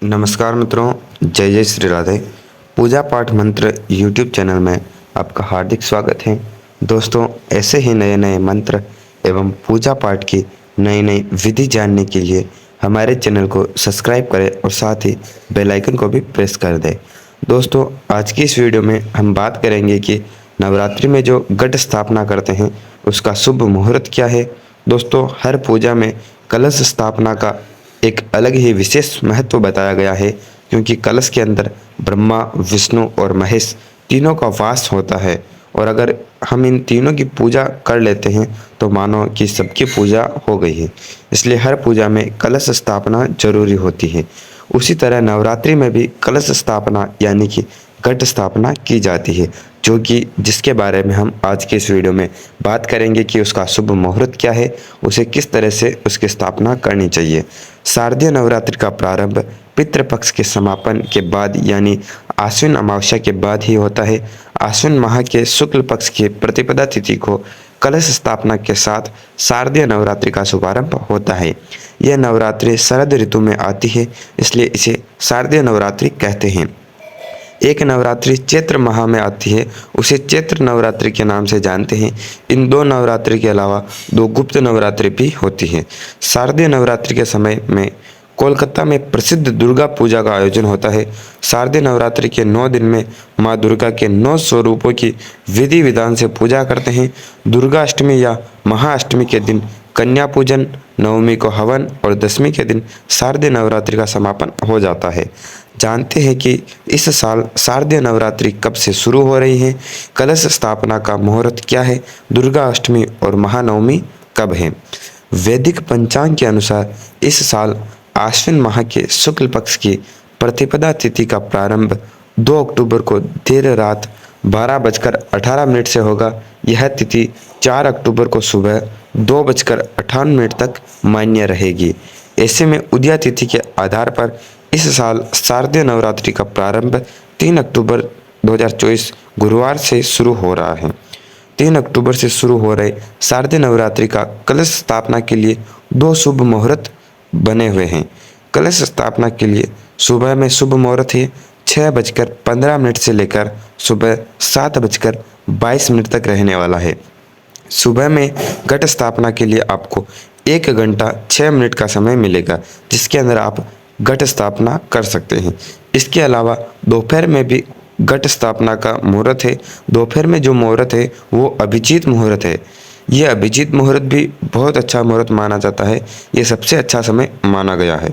नमस्कार मित्रों, जय जय श्री राधे। पूजा पाठ मंत्र यूट्यूब चैनल में आपका हार्दिक स्वागत है। दोस्तों, ऐसे ही नए नए मंत्र एवं पूजा पाठ की नई नई विधि जानने के लिए हमारे चैनल को सब्सक्राइब करें और साथ ही बेल आइकन को भी प्रेस कर दें। दोस्तों, आज की इस वीडियो में हम बात करेंगे कि नवरात्रि में जो घट स्थापना करते हैं उसका शुभ मुहूर्त क्या है। दोस्तों, हर पूजा में कलश स्थापना का एक अलग ही विशेष महत्व बताया गया है, क्योंकि कलश के अंदर ब्रह्मा, विष्णु और महेश तीनों का वास होता है। और अगर हम इन तीनों की पूजा कर लेते हैं तो मानो कि सबकी पूजा हो गई है। इसलिए हर पूजा में कलश स्थापना जरूरी होती है। उसी तरह नवरात्रि में भी कलश स्थापना यानी कि घट स्थापना की जाती है, जो कि जिसके बारे में हम आज के इस वीडियो में बात करेंगे कि उसका शुभ मुहूर्त क्या है, उसे किस तरह से उसकी स्थापना करनी चाहिए। शारदीय नवरात्रि का प्रारंभ पितृपक्ष के समापन के बाद यानी आश्विन अमावस्या के बाद ही होता है। आश्विन माह के शुक्ल पक्ष की प्रतिपदा तिथि को कलश स्थापना के साथ शारदीय नवरात्रि का शुभारंभ होता है। यह नवरात्रि शरद ऋतु में आती है, इसलिए इसे शारदीय नवरात्रि कहते हैं। एक नवरात्रि चैत्र माह में आती है, उसे चैत्र नवरात्रि के नाम से जानते हैं। इन दो नवरात्रि के अलावा दो गुप्त नवरात्रि भी होती है। शारदीय नवरात्रि के समय में कोलकाता में प्रसिद्ध दुर्गा पूजा का आयोजन होता है। शारदीय नवरात्रि के 9 दिन में माँ दुर्गा के 9 स्वरूपों की विधि विधान से पूजा करते हैं। दुर्गा अष्टमी या महाअष्टमी के दिन कन्या पूजन, नवमी को हवन और दशमी के दिन शारदीय नवरात्रि का समापन हो जाता है। जानते हैं कि इस साल शारदीय नवरात्रि कब से शुरू हो रही है, कलश स्थापना का मुहूर्त क्या है, दुर्गा अष्टमी और महानवमी कब है। वैदिक पंचांग के अनुसार इस साल आश्विन माह के शुक्ल पक्ष की प्रतिपदा तिथि का प्रारंभ 2 अक्टूबर को देर रात 12:18 से होगा। यह तिथि 4 अक्टूबर को सुबह 2:58 तक मान्य रहेगी। ऐसे में उदया तिथि के आधार पर इस साल शारदीय नवरात्रि का प्रारंभ 3 अक्टूबर 2024 गुरुवार से शुरू हो रहा है। 3 अक्टूबर से शुरू हो रहे शारदीय नवरात्रि का कलश स्थापना के लिए 2 शुभ मुहूर्त बने हुए हैं। कलश स्थापना के लिए सुबह में शुभ मुहूर्त है 6:15 से लेकर सुबह 7:22 तक रहने वाला है। सुबह में घट स्थापना के लिए आपको 1 घंटा 6 मिनट का समय मिलेगा, जिसके अंदर आप घट स्थापना कर सकते हैं। इसके अलावा दोपहर में भी घट स्थापना का मुहूर्त है। दोपहर में जो मुहूर्त है वो अभिजीत मुहूर्त है। यह अभिजीत मुहूर्त भी बहुत अच्छा मुहूर्त माना जाता है। ये सबसे अच्छा समय माना गया है।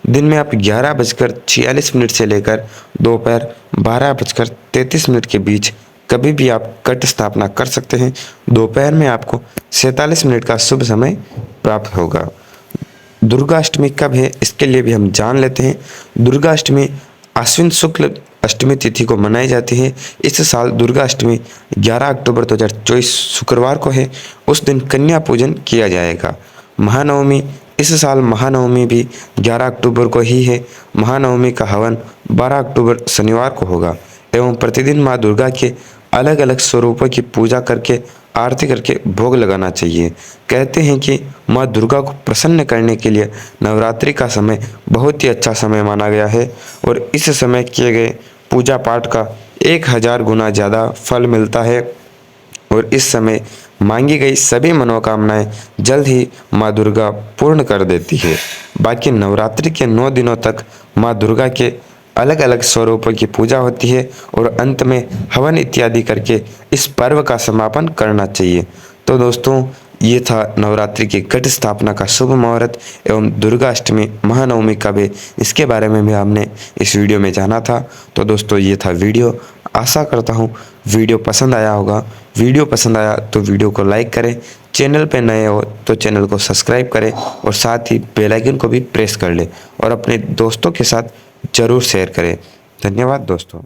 दिन में आप 11:46 से लेकर दोपहर 12:33 के बीच कभी भी आप घट स्थापना कर सकते हैं। दोपहर में आपको 47 मिनट का शुभ समय प्राप्त होगा। दुर्गा अष्टमी कब है, इसके लिए भी हम जान लेते हैं। दुर्गा अष्टमी आश्विन शुक्ल अष्टमी तिथि को मनाई जाती है। इस साल दुर्गा अष्टमी 11 अक्टूबर 2024 शुक्रवार को है। उस दिन कन्या पूजन किया जाएगा। महानवमी, इस साल महानवमी भी 11 अक्टूबर को ही है। महानवमी का हवन 12 अक्टूबर शनिवार को होगा एवं प्रतिदिन माँ दुर्गा के अलग अलग स्वरूपों की पूजा करके आरती करके भोग लगाना चाहिए। कहते हैं कि माँ दुर्गा को प्रसन्न करने के लिए नवरात्रि का समय बहुत ही अच्छा समय माना गया है और इस समय किए गए पूजा पाठ का 1000 गुना ज़्यादा फल मिलता है और इस समय मांगी गई सभी मनोकामनाएं जल्द ही माँ दुर्गा पूर्ण कर देती है। बाकी नवरात्रि के 9 दिनों तक माँ दुर्गा के अलग अलग स्वरूपों की पूजा होती है और अंत में हवन इत्यादि करके इस पर्व का समापन करना चाहिए। तो दोस्तों, ये था नवरात्रि की घट स्थापना का शुभ मुहूर्त एवं दुर्गा अष्टमी महानवमी कब है, इसके बारे में भी हमने इस वीडियो में जाना था। तो दोस्तों, ये था वीडियो। आशा करता हूँ वीडियो पसंद आया होगा। वीडियो पसंद आया तो वीडियो को लाइक करें, चैनल पे नए हो तो चैनल को सब्सक्राइब करें और साथ ही बेल आइकन को भी प्रेस कर लें और अपने दोस्तों के साथ ज़रूर शेयर करें। धन्यवाद दोस्तों।